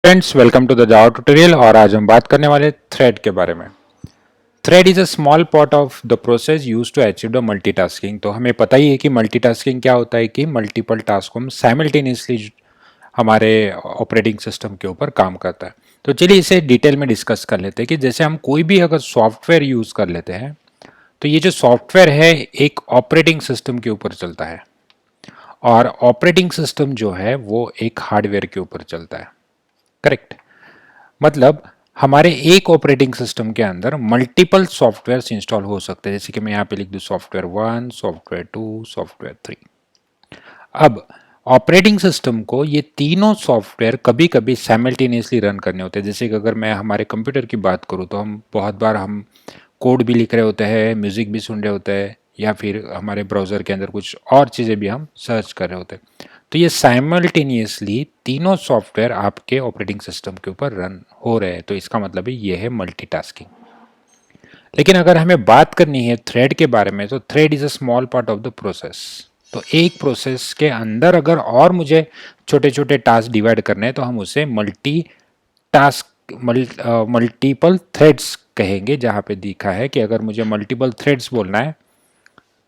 Friends, welcome to the Java tutorial. और आज हम बात करने वाले थ्रेड के बारे में। Thread is a small part of the process use to achieve the multitasking. तो हमें पता ही है कि मल्टीटास्किंग क्या होता है, कि मल्टीपल टास्क को हम साइमल्टेनियसली हमारे ऑपरेटिंग सिस्टम के ऊपर काम करता है। तो चलिए इसे डिटेल में डिस्कस कर लेते हैं कि जैसे हम कोई भी अगर सॉफ्टवेयर यूज कर लेते हैं, तो ये जो सॉफ्टवेयर है एक ऑपरेटिंग सिस्टम के ऊपर चलता है, और ऑपरेटिंग सिस्टम जो है वो एक हार्डवेयर के ऊपर चलता है। करेक्ट। मतलब हमारे एक ऑपरेटिंग सिस्टम के अंदर मल्टीपल सॉफ्टवेयर इंस्टॉल हो सकते हैं। जैसे कि मैं यहाँ पे लिख दूँ सॉफ्टवेयर 1, सॉफ्टवेयर 2, सॉफ्टवेयर 3। अब ऑपरेटिंग सिस्टम को ये तीनों सॉफ्टवेयर कभी कभी साइमल्टेनियसली रन करने होते हैं। जैसे कि अगर मैं हमारे कंप्यूटर की बात करूँ तो हम बहुत बार हम कोड भी लिख रहे होते हैं, म्यूजिक भी सुन रहे होते हैं, या फिर हमारे ब्राउज़र के अंदर कुछ और चीज़ें भी हम सर्च कर रहे होते हैं। तो ये साइमल्टेनियसली तीनों सॉफ्टवेयर आपके ऑपरेटिंग सिस्टम के ऊपर रन हो रहे हैं, तो इसका मतलब ये है मल्टीटास्किंग। लेकिन अगर हमें बात करनी है थ्रेड के बारे में, तो thread is a small part of the process. तो एक प्रोसेस के अंदर अगर और मुझे छोटे छोटे टास्क डिवाइड करने हैं, तो हम उसे मल्टीपल थ्रेड्स कहेंगे। जहाँ पे दिखा है कि अगर मुझे मल्टीपल थ्रेड्स बोलना है,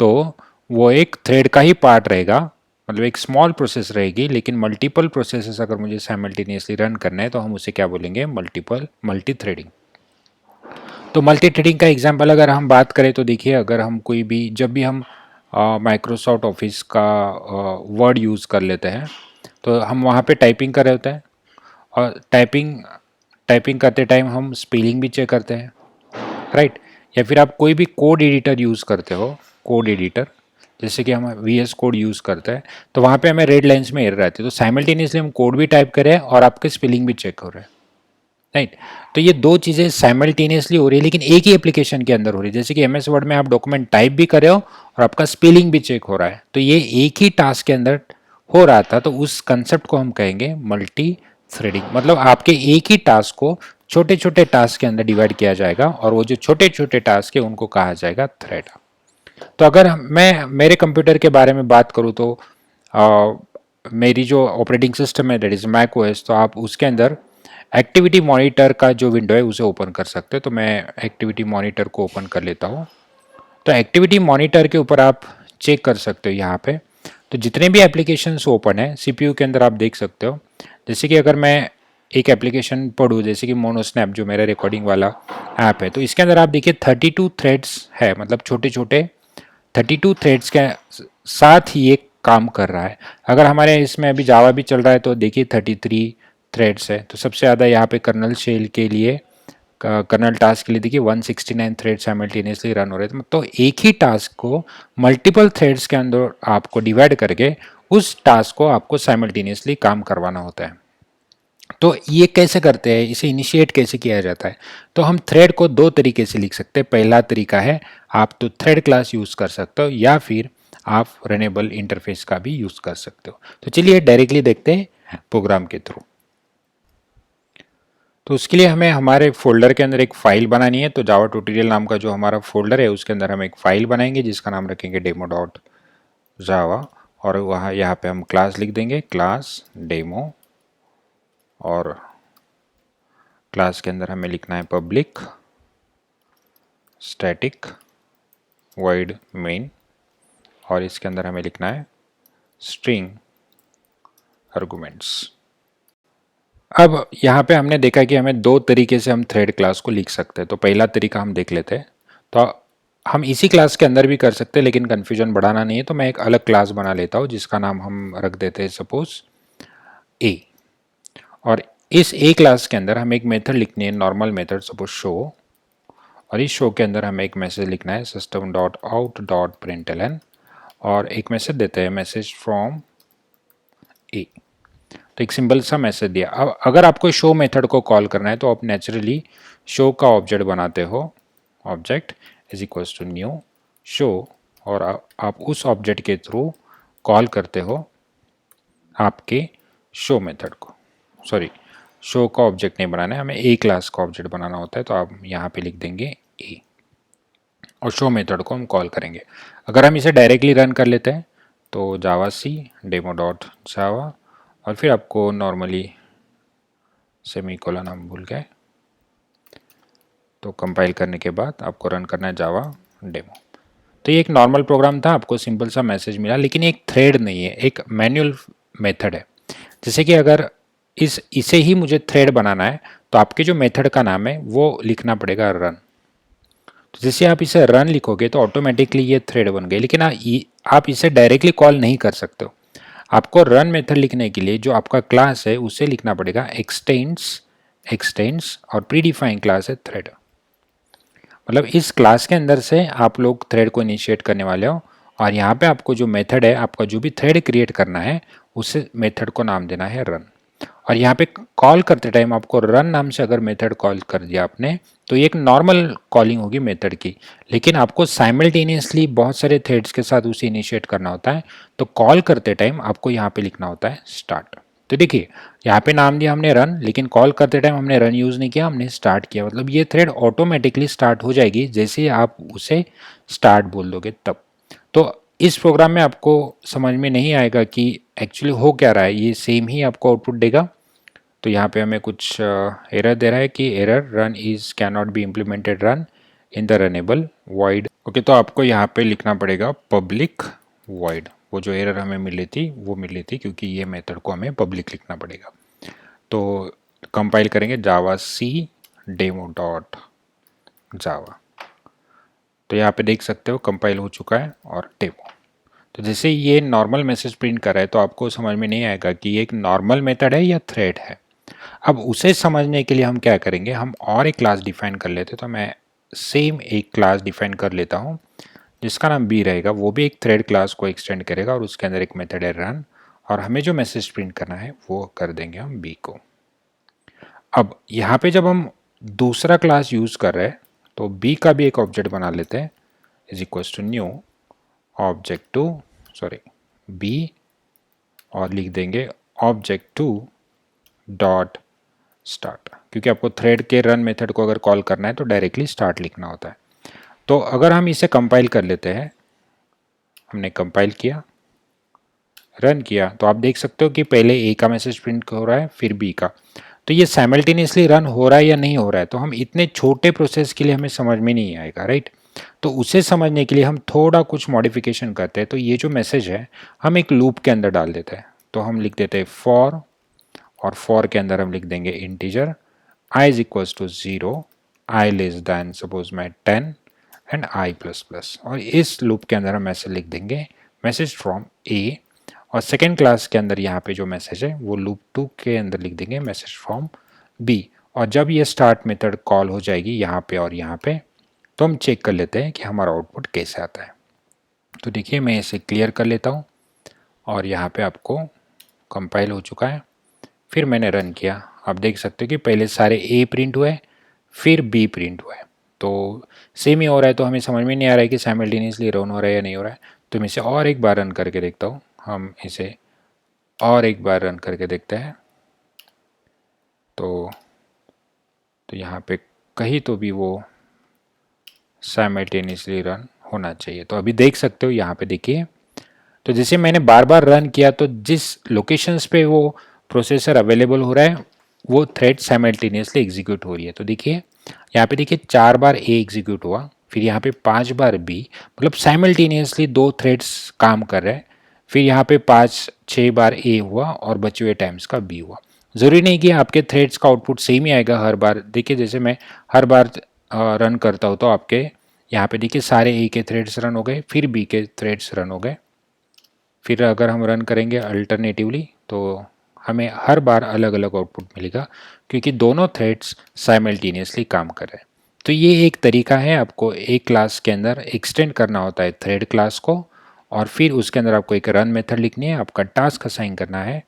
तो वो एक थ्रेड का ही पार्ट रहेगा, मतलब एक स्मॉल प्रोसेस रहेगी। लेकिन मल्टीपल प्रोसेसेस अगर मुझे साइमल्टेनियसली रन करना है, तो हम उसे क्या बोलेंगे? Multi threading. तो मल्टी थ्रेडिंग का एग्जांपल अगर हम बात करें, तो देखिए, अगर हम कोई भी जब भी हम माइक्रोसॉफ्ट ऑफिस का वर्ड यूज़ कर लेते हैं, तो हम वहाँ पे टाइपिंग कर रहे होते हैं, और टाइपिंग करते टाइम हम स्पेलिंग भी चेक करते हैं, राइट। या फिर आप कोई भी कोड एडिटर यूज़ करते हो, कोड एडिटर, जैसे कि हम वी एस कोड यूज़ करते हैं, तो वहाँ पे हमें रेड लाइन्स में एरर रहती है। तो साइमल्टेनियसली हम कोड भी टाइप करें और आपके स्पेलिंग भी चेक हो रहे हैं, राइट। तो ये दो चीज़ें साइमल्टेनियसली हो रही है, लेकिन एक ही एप्लीकेशन के अंदर हो रही है। जैसे कि एम एस वर्ड में आप डॉक्यूमेंट टाइप भी कर रहे हो और आपका स्पेलिंग भी चेक हो रहा है, तो ये एक ही टास्क के अंदर हो रहा था। तो उस कंसेप्ट को हम कहेंगे मल्टी थ्रेडिंग। मतलब आपके एक ही टास्क को छोटे छोटे टास्क के अंदर डिवाइड किया जाएगा, और वो जो छोटे छोटे टास्क है उनको कहा जाएगा थ्रेड। तो अगर मैं मेरे कंप्यूटर के बारे में बात करूँ, तो आ, मेरी जो ऑपरेटिंग सिस्टम है दैट इज़ मैक ओएस, तो आप उसके अंदर एक्टिविटी मॉनिटर का जो विंडो है उसे ओपन कर सकते हो। तो मैं एक्टिविटी मॉनिटर को ओपन कर लेता हूँ। तो एक्टिविटी मॉनिटर के ऊपर आप चेक कर सकते हो यहाँ पे, तो जितने भी एप्लीकेशंस ओपन है सीपीयू के अंदर आप देख सकते हो। जैसे कि अगर मैं एक एप्लीकेशन पढ़ूँ, जैसे कि मोनोस्नैप जो मेरा रिकॉर्डिंग वाला ऐप है, तो इसके अंदर आप देखिए 32 थ्रेड्स है, मतलब छोटे छोटे 32 थ्रेड्स के साथ ही ये काम कर रहा है। अगर हमारे इसमें अभी जावा भी चल रहा है, तो देखिए 33 थ्रेड्स है। तो सबसे ज़्यादा यहाँ पे कर्नल शेल के लिए, कर्नल टास्क के लिए देखिए 169 थ्रेड साइमल्टेनियसली रन हो रहे थे। तो एक ही टास्क को मल्टीपल थ्रेड्स के अंदर आपको डिवाइड करके उस टास्क को आपको साइमल्टेनियसली काम करवाना होता है। तो ये कैसे करते हैं, इसे इनिशिएट कैसे किया जाता है? तो हम थ्रेड को दो तरीके से लिख सकते हैं। पहला तरीका है, आप तो थ्रेड क्लास यूज़ कर सकते हो, या फिर आप रनेबल इंटरफेस का भी यूज़ कर सकते हो। तो चलिए डायरेक्टली देखते हैं प्रोग्राम के थ्रू। तो उसके लिए हमें हमारे फोल्डर के अंदर एक फ़ाइल बनानी है। तो जावा ट्यूटोरियल नाम का जो हमारा फोल्डर है, उसके अंदर हम एक फ़ाइल बनाएंगे जिसका नाम रखेंगे डेमो डॉट जावा, और वहाँ यहाँ पे हम क्लास लिख देंगे, क्लास डेमो। और क्लास के अंदर हमें लिखना है पब्लिक स्टैटिक वॉइड मेन, और इसके अंदर हमें लिखना है स्ट्रिंग आर्गुमेंट्स। अब यहाँ पे हमने देखा कि हमें दो तरीके से हम थ्रेड क्लास को लिख सकते हैं। तो पहला तरीका हम देख लेते हैं। तो हम इसी क्लास के अंदर भी कर सकते हैं, लेकिन कन्फ्यूजन बढ़ाना नहीं है, तो मैं एक अलग क्लास बना लेता हूँ जिसका नाम हम रख देते हैं सपोज ए। और इस ए क्लास के अंदर हम एक मेथड लिखनी है, नॉर्मल मेथड, सपोज शो। और इस शो के अंदर हमें एक मैसेज लिखना है, system dot out dot println, और एक मैसेज देते हैं, मैसेज फ्रॉम ए। तो एक सिंपल सा मैसेज दिया। अब अगर आपको शो मेथड को कॉल करना है, तो आप नेचुरली शो का ऑब्जेक्ट बनाते हो, object is equals to new show, और आप उस ऑब्जेक्ट के थ्रू कॉल करते हो आपके शो मेथड को। सॉरी, शो का ऑब्जेक्ट नहीं बनाना है, हमें ए क्लास का ऑब्जेक्ट बनाना होता है। तो आप यहाँ पे लिख देंगे ए, और शो मेथड को हम कॉल करेंगे। अगर हम इसे डायरेक्टली रन कर लेते हैं, तो जावा सी डेमो डॉट जावा, और फिर आपको नॉर्मली सेमीकोलन हम भूल गए। तो कंपाइल करने के बाद आपको रन करना है जावा डेमो। तो ये एक नॉर्मल प्रोग्राम था, आपको सिंपल सा मैसेज मिला, लेकिन एक थ्रेड नहीं है, एक मैनुअल मेथड है। जैसे कि अगर इसे ही मुझे थ्रेड बनाना है तो आपके जो मेथड का नाम है वो लिखना पड़ेगा रन। तो जैसे आप इसे रन लिखोगे तो ऑटोमेटिकली ये थ्रेड बन गए, लेकिन आप इसे डायरेक्टली कॉल नहीं कर सकते हो। आपको रन मेथड लिखने के लिए जो आपका क्लास है उसे लिखना पड़ेगा एक्सटेंड्स और प्रीडिफाइंड क्लास है थ्रेड। मतलब इस क्लास के अंदर से आप लोग थ्रेड को इनिशिएट करने वाले हो, और यहाँ पे आपको जो मेथड है, आपका जो भी थ्रेड क्रिएट करना है उस मेथड को नाम देना है रन। और यहाँ पे कॉल करते टाइम आपको रन नाम से अगर मेथड कॉल कर दिया आपने तो ये एक नॉर्मल कॉलिंग होगी मेथड की, लेकिन आपको साइमल्टेनियसली बहुत सारे थ्रेड्स के साथ उसे इनिशिएट करना होता है। तो कॉल करते टाइम आपको यहाँ पे लिखना होता है स्टार्ट। तो देखिए यहाँ पे नाम दिया हमने रन, लेकिन कॉल करते टाइम हमने रन यूज़ नहीं किया, हमने स्टार्ट किया। मतलब ये थ्रेड ऑटोमेटिकली स्टार्ट हो जाएगी जैसे ही आप उसे स्टार्ट बोल दोगे तब। तो इस प्रोग्राम में आपको समझ में नहीं आएगा कि एक्चुअली हो क्या रहा है, ये सेम ही आपको आउटपुट देगा। तो यहाँ पे हमें कुछ एरर दे रहा है कि error run is can not be implemented run in the runnable void. Okay, तो आपको यहाँ पे लिखना पड़ेगा पब्लिक वॉइड। वो जो एरर हमें मिली थी वो मिली थी क्योंकि ये मेथड को हमें पब्लिक लिखना पड़ेगा। तो कंपाइल करेंगे जावा सी डेमो डॉट जावा। तो यहाँ पे देख सकते हो कंपाइल हो चुका है और डेमो। तो जैसे ये नॉर्मल मैसेज प्रिंट कर रहा है तो आपको समझ में नहीं आएगा कि ये एक नॉर्मल मेथड है या थ्रेड है। अब उसे समझने के लिए हम क्या करेंगे, हम और एक क्लास डिफाइन कर लेते। तो मैं सेम एक क्लास डिफाइन कर लेता हूँ जिसका नाम बी रहेगा। वो भी एक थ्रेड क्लास को एक्सटेंड करेगा और उसके अंदर एक मेथड है रन, और हमें जो मैसेज प्रिंट करना है वो कर देंगे हम बी को। अब यहाँ पे जब हम दूसरा क्लास यूज़ कर रहे हैं तो बी का भी एक ऑब्जेक्ट बना लेते हैं, is equals to new object two b, और लिख देंगे ऑब्जेक्ट टू डॉट स्टार्ट, क्योंकि आपको थ्रेड के रन मेथड को अगर कॉल करना है तो डायरेक्टली स्टार्ट लिखना होता है। तो अगर हम इसे कंपाइल कर लेते हैं, हमने कंपाइल किया, रन किया, तो आप देख सकते हो कि पहले ए का मैसेज प्रिंट हो रहा है फिर बी का। तो ये साइमल्टेनियसली रन हो रहा है या नहीं हो रहा है, तो हम इतने छोटे प्रोसेस के लिए हमें समझ में नहीं आएगा, राइट। तो उसे समझने के लिए हम थोड़ा कुछ मॉडिफिकेशन करते हैं। तो ये जो मैसेज है हम एक लूप के अंदर डाल देते हैं। तो हम लिख देते हैं फॉर, और फॉर के अंदर हम लिख देंगे integer i is equals to 0, i less than suppose मैं 10 एंड i प्लस प्लस। और इस लूप के अंदर हम मैसेज लिख देंगे मैसेज फ्रॉम a, और सेकेंड क्लास के अंदर यहाँ पे जो मैसेज है वो लूप 2 के अंदर लिख देंगे मैसेज फ्रॉम b। और जब ये स्टार्ट मेथड कॉल हो जाएगी यहाँ पे और यहाँ पे, तो हम चेक कर लेते हैं कि हमारा आउटपुट कैसे आता है। तो देखिए मैं इसे क्लियर कर लेता हूँ, और यहाँ पे आपको कंपाइल हो चुका है। फिर मैंने रन किया, आप देख सकते हो कि पहले सारे ए प्रिंट हुए फिर बी प्रिंट हुए। तो सेम ही हो रहा है, तो हमें समझ में नहीं आ रहा है कि साइमल्टेनियसली रन हो रहा है या नहीं हो रहा है। तो मैं इसे और एक बार रन करके देखता हूँ। हम इसे और एक बार रन करके देखते हैं। तो यहाँ पे कहीं तो भी वो साइमल्टेनियसली रन होना चाहिए। तो अभी देख सकते हो यहाँ पे देखिए, तो जैसे मैंने बार बार रन किया तो जिस लोकेशंस पे वो प्रोसेसर अवेलेबल हो रहा है वो थ्रेड साइमल्टेनियसली एग्जीक्यूट हो रही है। तो देखिए यहाँ पे देखिए 4 बार ए एग्जीक्यूट हुआ, फिर यहाँ पे 5 बार बी, मतलब साइमल्टेनियसली 2 थ्रेड्स काम कर रहे हैं। फिर यहाँ पे 5-6 बार ए हुआ और बचे हुए टाइम्स का बी हुआ। ज़रूरी नहीं कि आपके थ्रेड्स का आउटपुट सेम ही आएगा हर बार। देखिए जैसे मैं हर बार रन करता हूँ तो आपके यहाँ पे देखिए सारे ए के थ्रेड्स रन हो गए, फिर बी के थ्रेड्स रन हो गए। फिर अगर हम रन करेंगे अल्टरनेटिवली तो हमें हर बार अलग अलग आउटपुट मिलेगा, क्योंकि दोनों थ्रेड्स साइमल्टेनियसली काम कर रहे हैं। तो ये एक तरीका है, आपको एक क्लास के अंदर एक्सटेंड करना होता है थ्रेड क्लास को, और फिर उसके अंदर आपको एक रन मेथड लिखनी है, आपका टास्क असाइन करना है,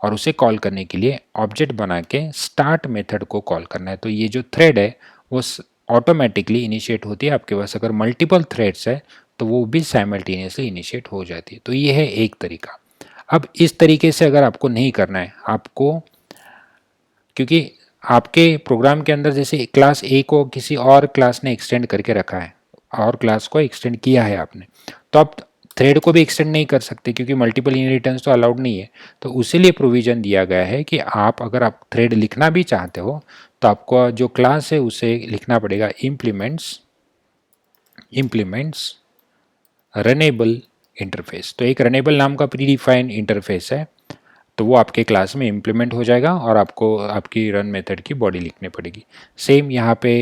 और उसे कॉल करने के लिए ऑब्जेक्ट बना के स्टार्ट मेथड को कॉल करना है। तो ये जो थ्रेड है वो ऑटोमेटिकली इनिशिएट होती है। आपके पास अगर मल्टीपल थ्रेड्स है तो वो भी साइमल्टेनियसली इनिशिएट हो जाती है। तो ये है एक तरीका। अब इस तरीके से अगर आपको नहीं करना है, आपको, क्योंकि आपके प्रोग्राम के अंदर जैसे क्लास ए को किसी और क्लास ने एक्सटेंड करके रखा है और क्लास को एक्सटेंड किया है आपने, तो अब थ्रेड को भी एक्सटेंड नहीं कर सकते क्योंकि मल्टीपल इनहेरिटेंस तो अलाउड नहीं है। तो उसीलिए प्रोविजन दिया गया है कि अगर आप थ्रेड लिखना भी चाहते हो तो आपको जो क्लास है उसे लिखना पड़ेगा इम्प्लीमेंट्स रनेबल इंटरफेस। तो एक रनेबल नाम का प्री डिफाइंड इंटरफेस है, तो वो आपके क्लास में इम्प्लीमेंट हो जाएगा और आपको आपकी रन मेथड की बॉडी लिखनी पड़ेगी। सेम यहाँ पे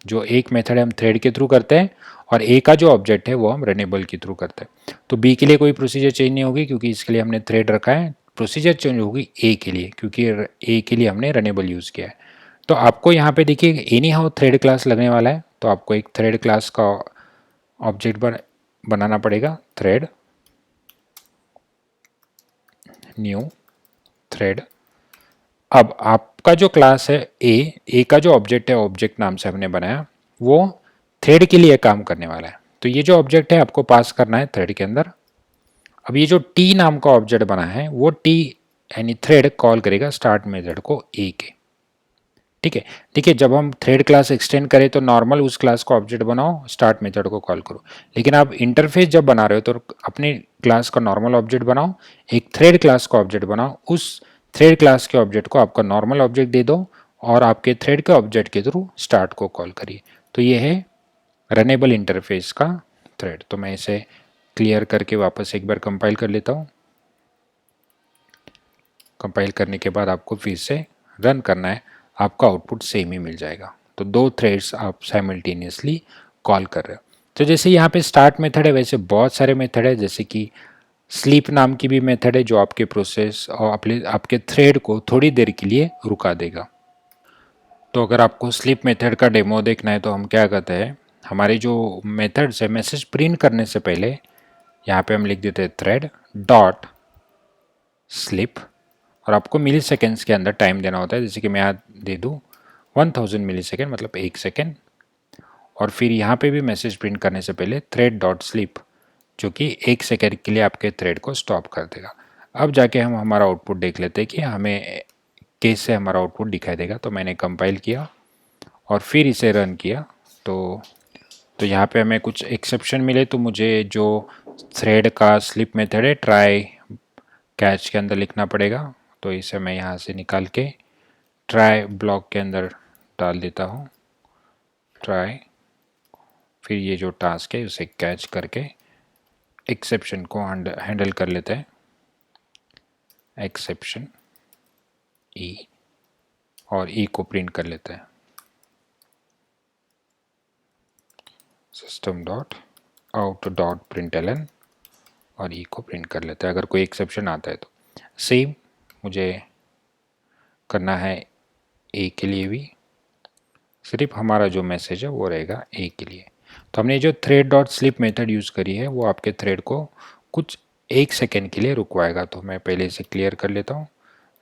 जो एक मेथड है हम थ्रेड के थ्रू करते हैं और ए का जो ऑब्जेक्ट है वो हम रनेबल के थ्रू करते हैं। तो बी के लिए कोई प्रोसीजर चेंज नहीं होगी क्योंकि इसके लिए हमने थ्रेड रखा है। प्रोसीजर चेंज होगी ए के लिए क्योंकि ए के लिए हमने रनेबल यूज़ किया है। तो आपको यहाँ पे देखिए एनी हाउ थ्रेड क्लास लगने वाला है, तो आपको एक थ्रेड क्लास का ऑब्जेक्ट बनाना पड़ेगा। Thread new thread. अब आपका जो क्लास है ए का जो ऑब्जेक्ट है ऑब्जेक्ट नाम से हमने बनाया वो थ्रेड के लिए काम करने वाला है। तो ये जो ऑब्जेक्ट है आपको पास करना है थ्रेड के अंदर। अब ये जो टी नाम का ऑब्जेक्ट बना है वो टी यानी थ्रेड कॉल करेगा स्टार्ट मेथड को ए के। ठीक है, देखिए जब हम थ्रेड क्लास एक्सटेंड करें तो नॉर्मल उस क्लास का ऑब्जेक्ट बनाओ, स्टार्ट मेथड को कॉल करो। लेकिन आप इंटरफेस जब बना रहे हो तो अपने क्लास का नॉर्मल ऑब्जेक्ट बनाओ, एक थ्रेड क्लास का ऑब्जेक्ट बनाओ, उस थ्रेड क्लास के ऑब्जेक्ट को आपका नॉर्मल ऑब्जेक्ट दे दो और आपके थ्रेड के ऑब्जेक्ट के थ्रू स्टार्ट को कॉल करिए। तो ये है रनेबल इंटरफेस का थ्रेड। तो मैं इसे क्लियर करके वापस एक बार कंपाइल कर लेता हूँ। कंपाइल करने के बाद आपको फिर से रन करना है, आपका आउटपुट सेम ही मिल जाएगा। तो दो थ्रेड्स आप साइमल्टेनियसली कॉल कर रहे हो। तो जैसे यहाँ पे स्टार्ट मेथड है वैसे बहुत सारे मेथड है, जैसे कि स्लीप नाम की भी मेथड है जो आपके प्रोसेस और आपके थ्रेड को थोड़ी देर के लिए रुका देगा। तो अगर आपको स्लीप मेथड का डेमो देखना है तो हम क्या करते हैं, हमारे जो मेथड्स है मैसेज प्रिंट करने से पहले यहाँ पे हम लिख देते हैं थ्रेड डॉट स्लीप और आपको मिली सेकेंड्स के अंदर टाइम देना होता है। जैसे कि मैं यहाँ दे दूँ 1000 मिली सेकेंड मतलब 1 सेकेंड। और फिर यहाँ पे भी मैसेज प्रिंट करने से पहले थ्रेड डॉट स्लीप जो कि 1 सेकेंड के लिए आपके थ्रेड को स्टॉप कर देगा। अब जाके हम हमारा आउटपुट देख लेते हैं कि हमें कैसे हमारा आउटपुट दिखाई देगा। तो मैंने कंपाइल किया और फिर इसे रन किया तो यहाँ पे हमें कुछ एक्सेप्शन मिले। तो मुझे जो थ्रेड का स्लिप मेथड है ट्राई कैच के अंदर लिखना पड़ेगा। तो इसे मैं यहाँ से निकाल के ट्राई ब्लॉक के अंदर डाल देता हूँ। ट्राई, फिर ये जो टास्क है उसे कैच करके एक्सेप्शन को हैंडल कर लेते हैं। एक्सेप्शन ई और ई को प्रिंट कर लेते हैं। System dot out dot println और ई को प्रिंट कर लेते हैं अगर कोई एक्सेप्शन आता है तो। सेम मुझे करना है ए के लिए भी, सिर्फ हमारा जो मैसेज है वो रहेगा ए के लिए। तो हमने जो thread dot slip method use करी है वो आपके थ्रेड को कुछ 1 सेकेंड के लिए रुकवाएगा। तो मैं पहले इसे क्लियर कर लेता हूँ,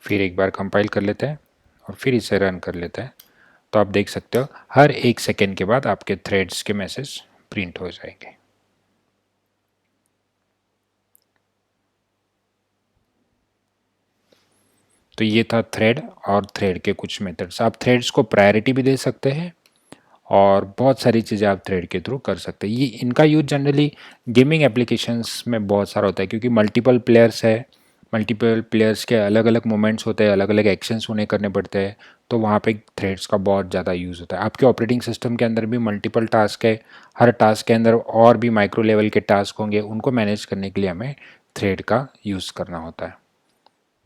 फिर एक बार कंपाइल कर लेते हैं और फिर इसे रन कर लेते हैं। तो आप देख सकते हो हर 1 सेकेंड के बाद आपके थ्रेड्स के मैसेज प्रिंट हो जाएंगे। तो ये था थ्रेड और थ्रेड के कुछ मेथड्स। आप थ्रेड्स को प्रायोरिटी भी दे सकते हैं और बहुत सारी चीज़ें आप थ्रेड के थ्रू कर सकते हैं। ये इनका यूज जनरली गेमिंग एप्लीकेशंस में बहुत सारा होता है क्योंकि मल्टीपल प्लेयर्स है, मल्टीपल प्लेयर्स के अलग अलग मोमेंट्स होते हैं, अलग अलग एक्शंस उन्हें करने पड़ते हैं। तो वहाँ पे थ्रेड्स का बहुत ज़्यादा यूज़ होता है। आपके ऑपरेटिंग सिस्टम के अंदर भी मल्टीपल टास्क है, हर टास्क के अंदर और भी माइक्रो लेवल के टास्क होंगे, उनको मैनेज करने के लिए हमें थ्रेड का यूज़ करना होता है।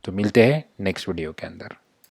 तो मिलते हैं नेक्स्ट वीडियो के अंदर।